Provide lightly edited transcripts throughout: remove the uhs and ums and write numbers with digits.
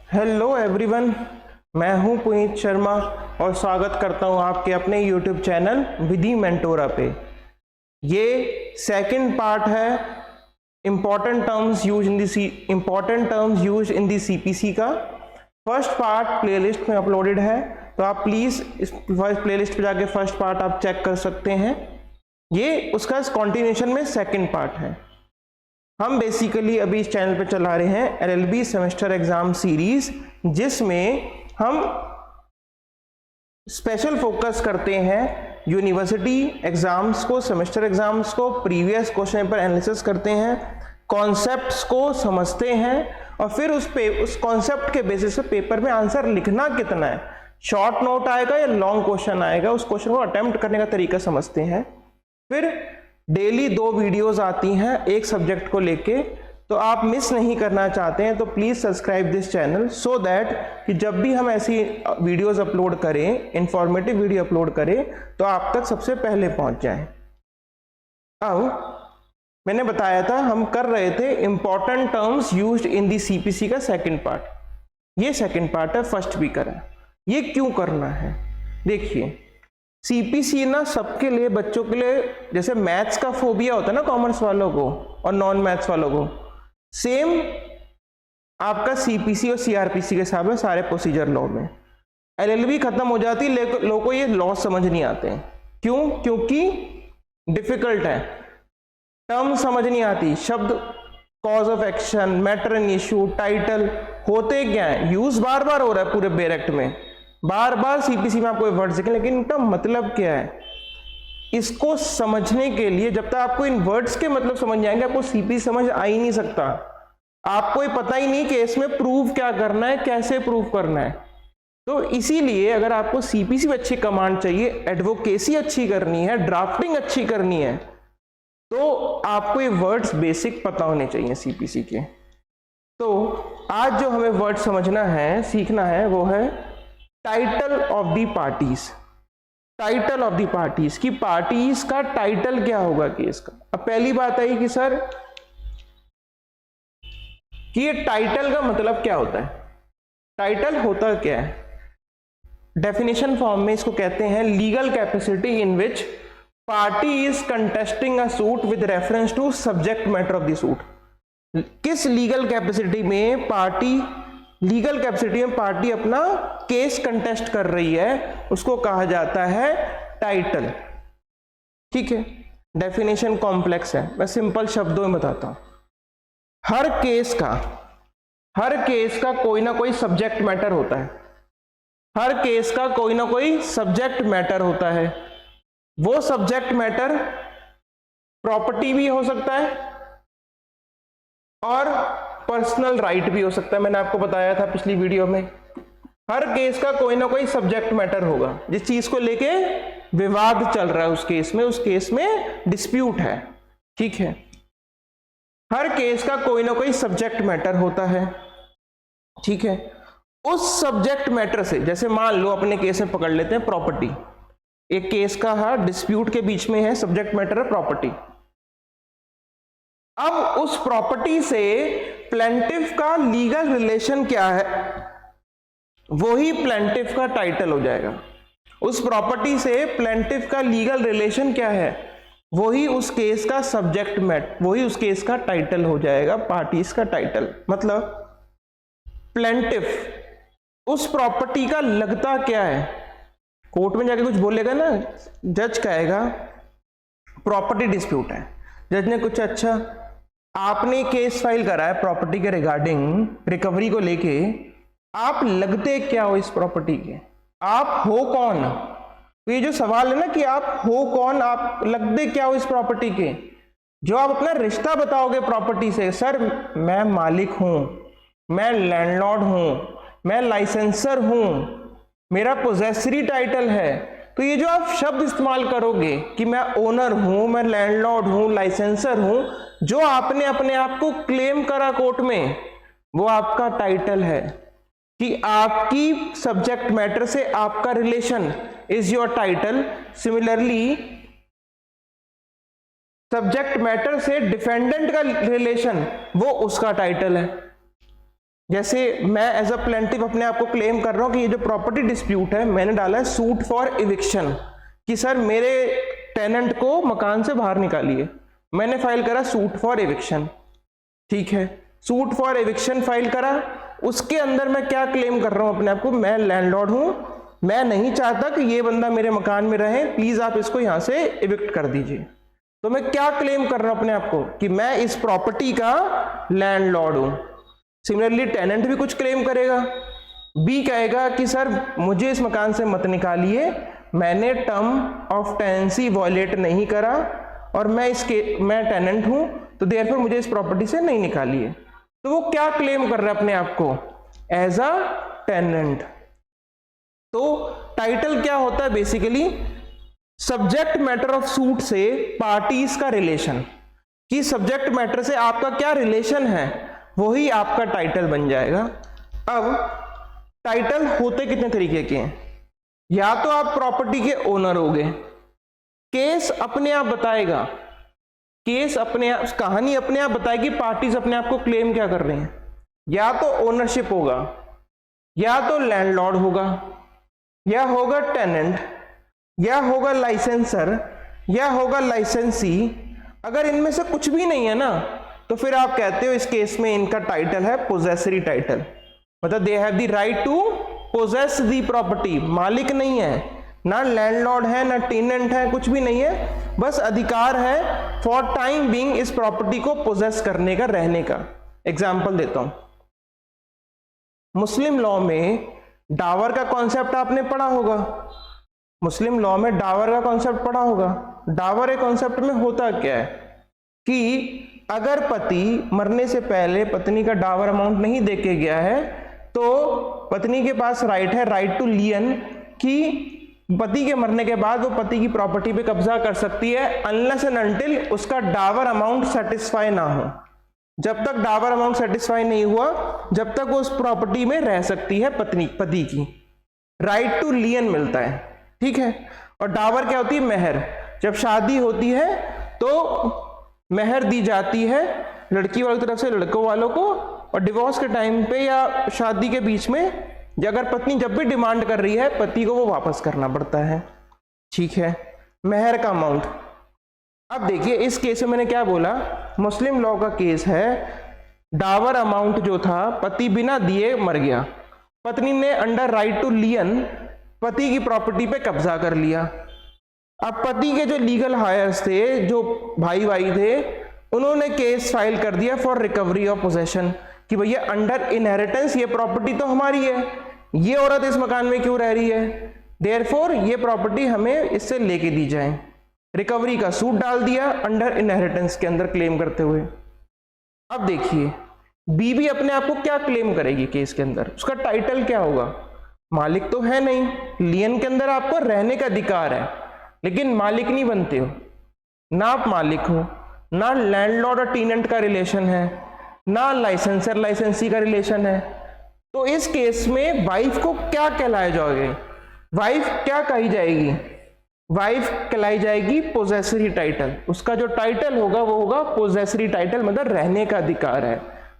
Hello everyone, मैं हूं पुनीत शर्मा और स्वागत करता हूं आपके अपने यूट्यूब चैनल विधि मेंटोरा पे। ये सेकंड पार्ट है important terms use in the CPC का। फर्स्ट पार्ट प्लेलिस्ट में अपलोडेड है, तो आप प्लीज़ इस प्लेलिस्ट पे जाके फर्स्ट पार्ट आप चेक कर सकते हैं। ये उसका कॉन्टिन्यूशन में सेकंड पार्ट है। हम बेसिकली अभी इस चैनल पे चला रहे हैं एलएलबी सेमेस्टर एग्जाम सीरीज, जिसमें हम स्पेशल फोकस करते हैं यूनिवर्सिटी एग्जाम्स को, सेमेस्टर एग्जाम्स को, प्रीवियस क्वेश्चन पेपर एनालिसिस करते हैं, कॉन्सेप्ट्स को समझते हैं और फिर उस कॉन्सेप्ट के बेसिस पे पेपर में आंसर लिखना कितना है, शॉर्ट नोट आएगा या लॉन्ग क्वेश्चन आएगा, उस क्वेश्चन को अटेम्प्ट करने का तरीका समझते हैं। फिर डेली 2 वीडियोस आती हैं एक सब्जेक्ट को लेके, तो आप मिस नहीं करना चाहते हैं तो please subscribe this channel so that कि जब भी हम ऐसी वीडियोस अपलोड करें, इंफॉर्मेटिव वीडियो अपलोड करें, तो आप तक सबसे पहले पहुंच जाएं। अब मैंने बताया था हम कर रहे थे important terms used in the CPC का सेकंड पार्ट। ये सेकंड पार्ट है, फर्स्ट भी करा। ये क्यों करना है? देखिए, सीपीसी ना सबके लिए, बच्चों के लिए, जैसे मैथ्स का फोबिया होता है ना कॉमर्स वालों को और नॉन मैथ्स वालों को, सेम आपका सीपीसी और सीआरपीसी के हिसाब में सारे प्रोसीजर लॉ में एलएलबी खत्म हो जाती है। लोगों को ये लॉ समझ नहीं आते हैं। क्यों? क्योंकि डिफिकल्ट है, टर्म समझ नहीं आती, शब्द, cause of action, matter and issue, title होते क्या है, यूज बार बार हो रहा है पूरे बैरेक्ट में, बार बार सीपीसी में आपको वर्ड्स दिखें, लेकिन इनका मतलब क्या है, इसको समझने के लिए जब तक आपको इन वर्ड्स के मतलब समझ जाएंगे, आपको सीपीसी समझ आ ही नहीं सकता। आपको ये पता ही नहीं कि इसमें प्रूव क्या करना है, कैसे प्रूव करना है। तो इसीलिए अगर आपको सीपीसी में अच्छी कमांड चाहिए, एडवोकेसी अच्छी करनी है, ड्राफ्टिंग अच्छी करनी है, तो आपको ये वर्ड्स बेसिक पता होने चाहिए सीपीसी के। तो आज जो हमें वर्ड समझना है, सीखना है, वो है title of the parties. Title of the parties की पार्टीज का टाइटल क्या होगा केस का। अब पहली बात आई कि सर कि ये टाइटल का मतलब क्या होता है। टाइटल होता क्या है? डेफिनेशन फॉर्म में इसको कहते हैं legal capacity in which party is contesting a suit with reference to subject matter of the suit. किस लीगल कैपेसिटी में पार्टी अपना केस कंटेस्ट कर रही है, उसको कहा जाता है टाइटल। ठीक है, डेफिनेशन कॉम्प्लेक्स है, मैं सिंपल शब्दों में बताता हूं। हर केस का कोई ना कोई सब्जेक्ट मैटर होता है। हर केस का कोई ना कोई सब्जेक्ट मैटर होता है। वो सब्जेक्ट मैटर प्रॉपर्टी भी हो सकता है और पर्सनल राइट भी हो सकता है। मैंने आपको बताया था पिछली वीडियो में, हर केस का कोई ना कोई सब्जेक्ट मैटर होगा, जिस चीज को लेके विवाद चल रहा है उस केस में डिस्प्यूट है। ठीक है, हर केस का कोई ना कोई सब्जेक्ट मैटर होता है। ठीक है, उस सब्जेक्ट मैटर से, जैसे मान लो अपने केस में पकड़ लेते हैं प्रॉपर्टी, एक केस का डिस्प्यूट के बीच में है, सब्जेक्ट मैटर है प्रॉपर्टी। अब उस प्रॉपर्टी से प्लेंटिफ का लीगल रिलेशन क्या है, वही प्लेंटिफ का टाइटल हो जाएगा। उस प्रॉपर्टी से प्लेंटिफ का लीगल रिलेशन क्या है, वही उस केस का सब्जेक्ट मैटर, वही उस केस का टाइटल हो जाएगा, पार्टीज का टाइटल। मतलब प्लेंटिफ उस प्रॉपर्टी का लगता क्या है, कोर्ट में जाके कुछ बोलेगा ना, जज कहेगा प्रॉपर्टी डिस्प्यूट है। जज ने कुछ, अच्छा आपने केस फाइल करा है प्रॉपर्टी के रिगार्डिंग रिकवरी को लेके, आप लगते क्या हो इस प्रॉपर्टी के, आप हो कौन? तो ये जो सवाल है ना कि आप हो कौन, आप लगते क्या हो इस प्रॉपर्टी के, जो आप अपना रिश्ता बताओगे प्रॉपर्टी से, सर मैं मालिक हूं, मैं लैंडलॉर्ड हूं, मैं लाइसेंसर हूं, मेरा पोजेसरी टाइटल है। तो ये जो आप शब्द इस्तेमाल करोगे कि मैं ओनर हूं, मैं लैंडलॉर्ड हूं, लाइसेंसर हूं, जो आपने अपने आप को क्लेम करा कोर्ट में, वो आपका टाइटल है, कि आपकी सब्जेक्ट मैटर से आपका relation is your title. Similarly subject matter से डिफेंडेंट का रिलेशन, वो उसका टाइटल है। जैसे मैं एज अ प्लेंटिफ अपने आप को क्लेम कर रहा हूं कि ये जो प्रॉपर्टी डिस्प्यूट है, मैंने डाला है सूट फॉर इविक्शन कि सर मेरे टेनेंट को मकान से बाहर निकालिए, मैंने फाइल करा सूट फॉर इविक्शन। ठीक है, सूट फॉर इविक्शन फाइल करा, उसके अंदर मैं क्या क्लेम कर रहा हूं अपने आप को, मैं लैंडलॉर्ड हूं, मैं नहीं चाहता कि ये बंदा मेरे मकान में रहे, प्लीज आप इसको यहां से इविक्ट कर दीजिए। तो मैं क्या क्लेम कर रहा हूं अपने आप को कि मैं इस प्रॉपर्टी का लैंडलॉर्ड हूं। सिमिलरली टेनेंट भी कुछ क्लेम करेगा, बी कहेगा कि सर मुझे इस मकान से मत निकालिए, मैंने टर्म ऑफ टेनेंसी वॉयलेट नहीं करा और मैं टेनेंट हूं, तो देयरफॉर मुझे इस प्रॉपर्टी से नहीं निकालिए। तो वो क्या क्लेम कर रहा है अपने आप को, एज अ टेनेंट। तो टाइटल क्या होता है, basically subject matter of suit से पार्टीज का रिलेशन, कि सब्जेक्ट मैटर से आपका क्या रिलेशन है, वही आपका टाइटल बन जाएगा। अब टाइटल होते कितने तरीके के हैं, या तो आप प्रॉपर्टी के ओनर होगे, केस अपने आप बताएगा, केस अपने आप, कहानी अपने आप बताएगी पार्टीज अपने आप को क्लेम क्या कर रही हैं, या तो ओनरशिप होगा, या तो लैंडलॉर्ड होगा, या होगा टेनेंट, या होगा लाइसेंसर, या होगा लाइसेंसी। अगर इनमें से कुछ भी नहीं है ना, तो फिर आप कहते हो इस केस में इनका टाइटल है पोजेसरी टाइटल, मतलब they have the right to possess the property. मालिक नहीं है, ना लैंडलॉर्ड है, ना टेनेंट है, कुछ भी नहीं है, बस अधिकार है फॉर टाइम बीइंग इस प्रॉपर्टी को पोजेस करने का, रहने का। एग्जाम्पल देता हूं, मुस्लिम लॉ में डावर का कॉन्सेप्ट आपने पढ़ा होगा, मुस्लिम लॉ में डावर का कॉन्सेप्ट पढ़ा होगा। डावर एक कॉन्सेप्ट में होता क्या है कि अगर पति मरने से पहले पत्नी का डावर अमाउंट नहीं देके गया है, तो पत्नी के पास राइट है, राइट टू लियन, कि पति के मरने के बाद वो पति की प्रॉपर्टी पे कब्जा कर सकती है, अनलेस एंड अनटिल उसका डावर अमाउंट सेटिस्फाई ना हो। जब तक डावर अमाउंट सेटिस्फाई नहीं हुआ, जब तक वो उस प्रॉपर्टी में रह सकती है पति की। राइट टू लियन मिलता है, ठीक है। और डावर क्या होती है, मेहर। जब शादी होती है तो मेहर दी जाती है लड़की वाली तरफ से लड़कों वालों को, और डिवोर्स के टाइम पे या शादी के बीच में अगर पत्नी जब भी डिमांड कर रही है, पति को वो वापस करना पड़ता है, ठीक है, मेहर का अमाउंट। अब देखिए इस केस में मैंने क्या बोला, मुस्लिम लॉ का केस है, डावर अमाउंट जो था पति बिना दिए मर गया, पत्नी ने अंडर राइट टू लियन पति की प्रॉपर्टी पे कब्जा कर लिया। अब पति के जो लीगल हायर्स थे, जो भाई थे, उन्होंने केस फाइल कर दिया फॉर रिकवरी ऑफ पोजेशन कि भैया अंडर इनहेरिटेंस ये प्रॉपर्टी तो हमारी है, ये औरत इस मकान में क्यों रह रही है, देयरफॉर ये प्रॉपर्टी हमें इससे लेके दी जाए। रिकवरी का सूट डाल दिया अंडर इनहेरिटेंस के अंदर क्लेम करते हुए। अब देखिए बीवी अपने आप को क्या क्लेम करेगी केस के अंदर, उसका टाइटल क्या होगा, मालिक तो है नहीं, लियन के अंदर आपको रहने का अधिकार है, लेकिन मालिक नहीं बनते हो, ना आप मालिक हो, ना लैंडलॉर्ड और टेनेंट का रिलेशन है, ना लाइसेंसर लाइसेंसी का रिलेशन है। तो इस केस में वाइफ को क्या कहलाया जाओगे, वाइफ क्या कही जाएगी, वाइफ कहलाई जाएगी पोजेसरी टाइटल। उसका जो टाइटल होगा वो होगा पोजेसरी टाइटल, मतलब रहने का अधिकार है।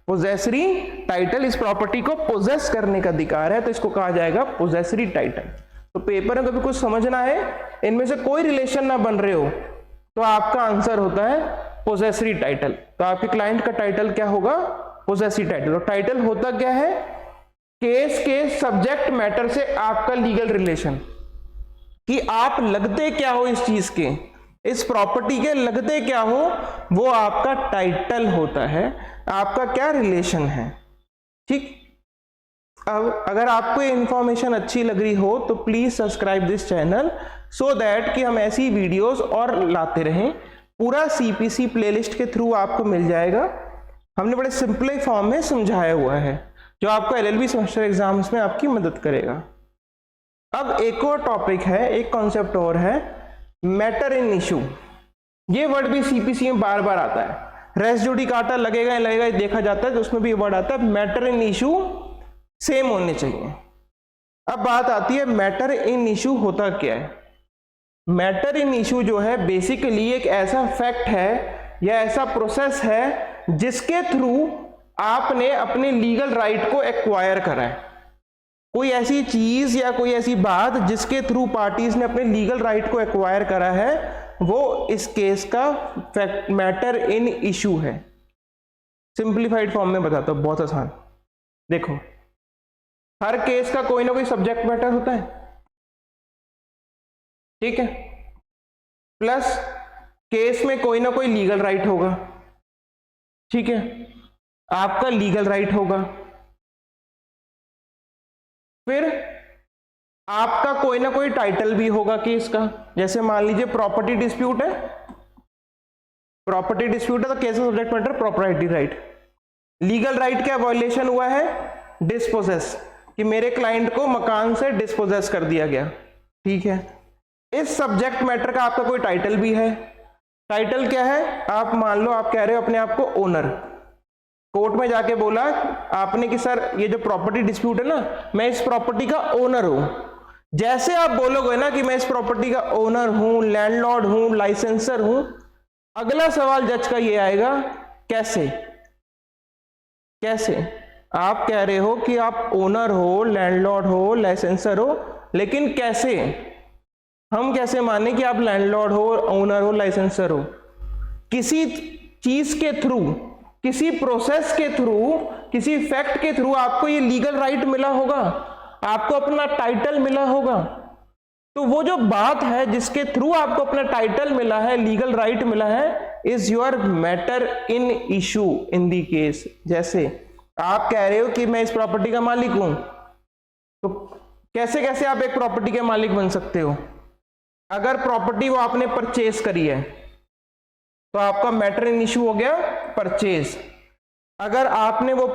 पोजेसरी टाइटल, इस प्रॉपर्टी को पोजेस करने का अधिकार है, तो इसको कहा जाएगा पोजेसरी टाइटल। तो पेपर में कभी कुछ समझना है, इनमें से कोई रिलेशन ना बन रहे हो, तो आपका आंसर होता है पोजेसरी टाइटल। तो आपके क्लाइंट का टाइटल क्या होगा, पोजेसरी टाइटल। और टाइटल होता क्या है, केस के सब्जेक्ट मैटर से आपका लीगल रिलेशन, कि आप लगते क्या हो इस चीज के, इस प्रॉपर्टी के लगते क्या हो, वो आपका टाइटल होता है, आपका क्या रिलेशन है, ठीक। अब अगर आपको ये इंफॉर्मेशन अच्छी लग रही हो तो please subscribe this channel, so that कि हम ऐसी वीडियोस और लाते रहें। पूरा सीपीसी प्लेलिस्ट के थ्रू आपको मिल जाएगा, हमने बड़े सिंपल फॉर्म में समझाया हुआ है, जो आपको एलएलबी सेमेस्टर एग्जाम्स में आपकी मदद करेगा। अब एक और टॉपिक है, एक कॉन्सेप्ट और है, मैटर इन इशू। ये वर्ड भी सीपीसी में बार बार आता है, रेस जुडिकाटा लगेगा या लगेगा देखा जाता है, तो उसमें भी वर्ड आता है मैटर इन इशू, सेम होने चाहिए। अब बात आती है मैटर इन इशू होता क्या है। मैटर इन इशू जो है बेसिकली एक ऐसा फैक्ट है या ऐसा प्रोसेस है जिसके थ्रू आपने अपने लीगल राइट को एक्वायर करा है, कोई ऐसी चीज या कोई ऐसी बात जिसके थ्रू पार्टीज ने अपने लीगल राइट को एक्वायर करा है, वो इस केस का फैक्ट मैटर इन इशू है। सिंप्लीफाइड फॉर्म में बताता हूं, बहुत आसान। देखो, हर केस का कोई ना कोई सब्जेक्ट मैटर होता है, ठीक है, प्लस केस में कोई ना कोई लीगल राइट होगा, ठीक है, आपका लीगल राइट होगा, फिर आपका कोई ना कोई टाइटल भी होगा केस का। जैसे मान लीजिए प्रॉपर्टी डिस्प्यूट है, प्रॉपर्टी डिस्प्यूट है तो case subject matter property right. Legal right क्या वायलेशन हुआ है? डिस्पोजेस, कि मेरे क्लाइंट को मकान से डिस्पोजेस कर दिया गया, ठीक है। इस सब्जेक्ट मैटर का आपका कोई टाइटल भी है। टाइटल क्या है? आप मान लो आप कह रहे हो अपने आप को ओनर, कोर्ट में जाके बोला आपने कि सर ये जो प्रॉपर्टी डिस्प्यूट है ना, मैं इस प्रॉपर्टी का ओनर हूं। जैसे आप बोलोगे ना कि मैं इस प्रॉपर्टी का ओनर हूं, लैंडलॉर्ड हूं, लाइसेंसर हूं, अगला सवाल जज का ये आएगा, कैसे? कैसे? आप कह रहे हो कि आप ओनर हो, लैंडलॉर्ड हो, लाइसेंसर हो, लेकिन कैसे? हम कैसे माने कि आप लैंडलॉर्ड हो, ओनर हो, लाइसेंसर हो? किसी चीज के थ्रू, किसी प्रोसेस के थ्रू, किसी फैक्ट के थ्रू आपको ये लीगल राइट मिला होगा, आपको अपना टाइटल मिला होगा। तो वो जो बात है जिसके थ्रू आपको अपना टाइटल मिला है, लीगल राइट मिला है, is your matter in issue in the case. जैसे आप कह रहे हो कि मैं इस प्रॉपर्टी का मालिक हूं, तो कैसे कैसे आप एक प्रॉपर्टी के मालिक बन सकते हो? अगर प्रॉपर्टी वो आपने परचेज करी है तो आपका मैटर इन इशू हो गया परचेज। अगर आपने वो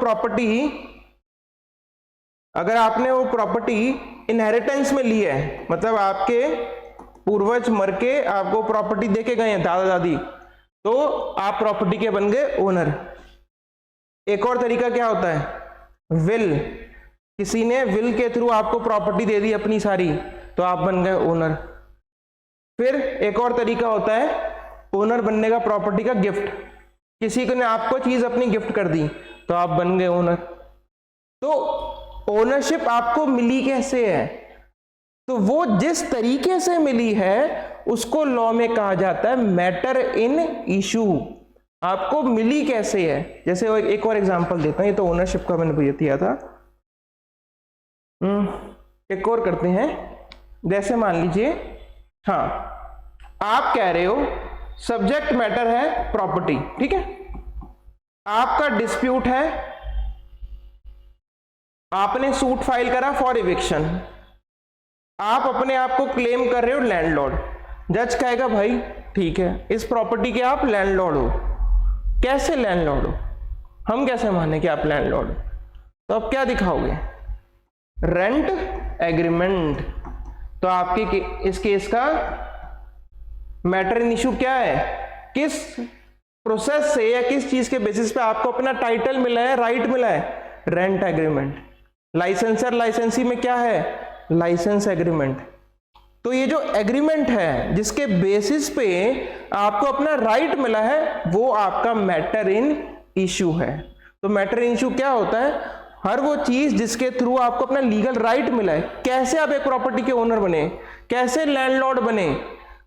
प्रॉपर्टी इनहेरिटेंस में ली है, मतलब आपके पूर्वज मर के आपको प्रॉपर्टी देके गए हैं, दादा दादी, तो आप प्रॉपर्टी के बन गए ओनर। एक और तरीका क्या होता है? विल, किसी ने विल के थ्रू आपको प्रॉपर्टी दे दी अपनी सारी, तो आप बन गए ओनर। फिर एक और तरीका होता है ओनर बनने का, प्रॉपर्टी का गिफ्ट, किसी ने आपको चीज अपनी गिफ्ट कर दी तो आप बन गए ओनर। तो ओनरशिप आपको मिली कैसे है? तो वो जिस तरीके से मिली है उसको लॉ में कहा जाता है मैटर इन इशू। आपको मिली कैसे है? जैसे एक और एग्जांपल देता हूं, ये तो ओनरशिप का मैंने दिया था, एक और करते हैं। जैसे मान लीजिए, हाँ, आप कह रहे हो सब्जेक्ट मैटर है प्रॉपर्टी, ठीक है, आपका डिस्प्यूट है, आपने सूट फाइल करा फॉर इविक्शन, आप अपने आप को क्लेम कर रहे हो लैंडलॉर्ड। जज कहेगा भाई ठीक है, इस प्रॉपर्टी के आप लैंडलॉर्ड हो। कैसे लैंडलॉर्ड हो? हम कैसे माने कि आप लैंडलॉर्ड हो? तो आप क्या दिखाओगे? Rent agreement. तो आपके इस केस का मैटर इन इशू क्या है? किस प्रोसेस से या किस चीज के बेसिस पे आपको अपना टाइटल मिला है, राइट मिला है? Rent agreement. लाइसेंसर लाइसेंसी में क्या है? Licence agreement. तो ये जो एग्रीमेंट है जिसके बेसिस पे आपको अपना राइट मिला है, वो आपका मैटर इन इशू है। तो मैटर इन इशू क्या होता है? हर वो चीज जिसके थ्रू आपको अपना लीगल राइट मिला है। कैसे आप एक प्रॉपर्टी के ओनर बने, कैसे लैंडलॉर्ड बने?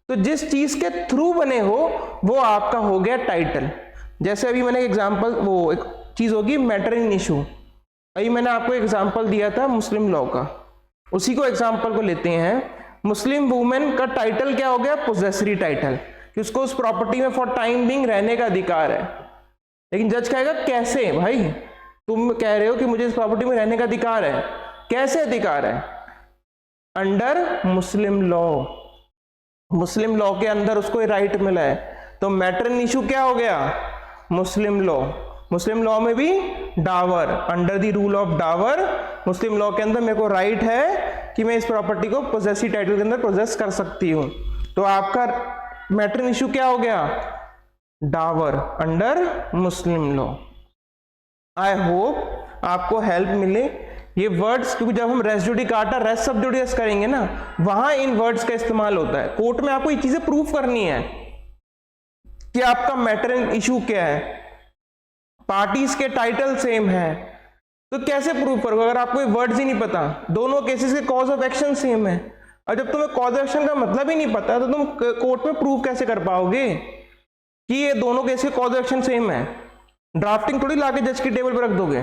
तो जिस चीज के थ्रू बने हो वो आपका हो गया टाइटल। जैसे अभी मैंने एग्जांपल, वो एक चीज होगी मैटर इन इशू। अभी मैंने आपको एग्जांपल दिया था मुस्लिम लॉ का, उसी को एग्जांपल को लेते हैं। मुस्लिम वुमेन का टाइटल क्या हो गया? पोजेसरी टाइटल, कि उसको उस प्रॉपर्टी में फॉर टाइम बिंग रहने का अधिकार है। लेकिन जज कहेगा कैसे? भाई तुम कह रहे हो कि मुझे इस प्रॉपर्टी में रहने का अधिकार है, कैसे अधिकार है? अंडर मुस्लिम लॉ, मुस्लिम लॉ के अंदर उसको राइट मिला है। तो मैटर इन इशू क्या हो गया? मुस्लिम लॉ। मुस्लिम लॉ में भी dower, under the rule of dower, Muslim law के अंदर मेरे को राइट है कि मैं इस प्रॉपर्टी को पोजेसिव टाइटल के अंदर पोजेस कर सकती हूं। तो आपका मैटर इन इशू क्या हो गया? Dower under Muslim law. I hope आपको हेल्प मिले ये वर्ड्स, क्योंकि जब हम रेस जुडिकाटा रेस सब जुडिस करेंगे ना, वहां इन वर्ड्स का इस्तेमाल होता है। कोर्ट में आपको ये चीजें प्रूफ करनी है कि आपका मैटर इन इशू क्या है। पार्टीज के टाइटल सेम है, तो कैसे प्रूव करोगे अगर आपको वर्ड्स ही नहीं पता? दोनों केसेस के कॉज ऑफ एक्शन सेम है, और जब तुम्हें कॉज ऑफ एक्शन का मतलब ही नहीं पता तो तुम कोर्ट में प्रूव कैसे कर पाओगे कि ये दोनों केस के कॉज ऑफ एक्शन सेम है? ड्राफ्टिंग थोड़ी लाके जज की टेबल पर रख दोगे,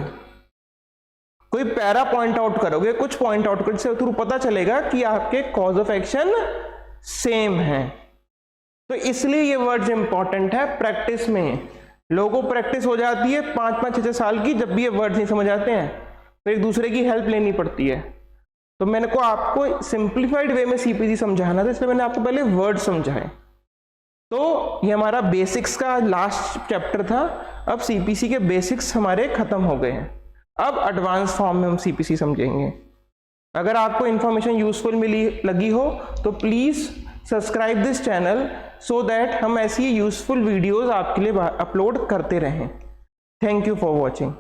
कोई पैरा पॉइंट आउट करोगे, कुछ पॉइंट आउट करने से थ्रू पता चलेगा कि आपके कॉज ऑफ एक्शन सेम है। तो इसलिए ये वर्ड्स इंपॉर्टेंट है। प्रैक्टिस में लोगों को प्रैक्टिस हो जाती है 5-5, 6-6 साल की, जब भी ये वर्ड्स नहीं समझ आते हैं तो एक दूसरे की हेल्प लेनी पड़ती है। तो मैंने को आपको सिंप्लीफाइड वे में सीपीसी समझाना था, इसलिए मैंने आपको पहले वर्ड समझाए। तो ये हमारा बेसिक्स का लास्ट चैप्टर था। अब सीपीसी के बेसिक्स हमारे खत्म हो गए हैं, अब एडवांस फॉर्म में हम सीपीसी समझेंगे। अगर आपको इंफॉर्मेशन यूजफुल लगी हो तो please subscribe this channel so that हम ऐसी यूजफुल वीडियोस आपके लिए अपलोड करते रहें। Thank you for watching.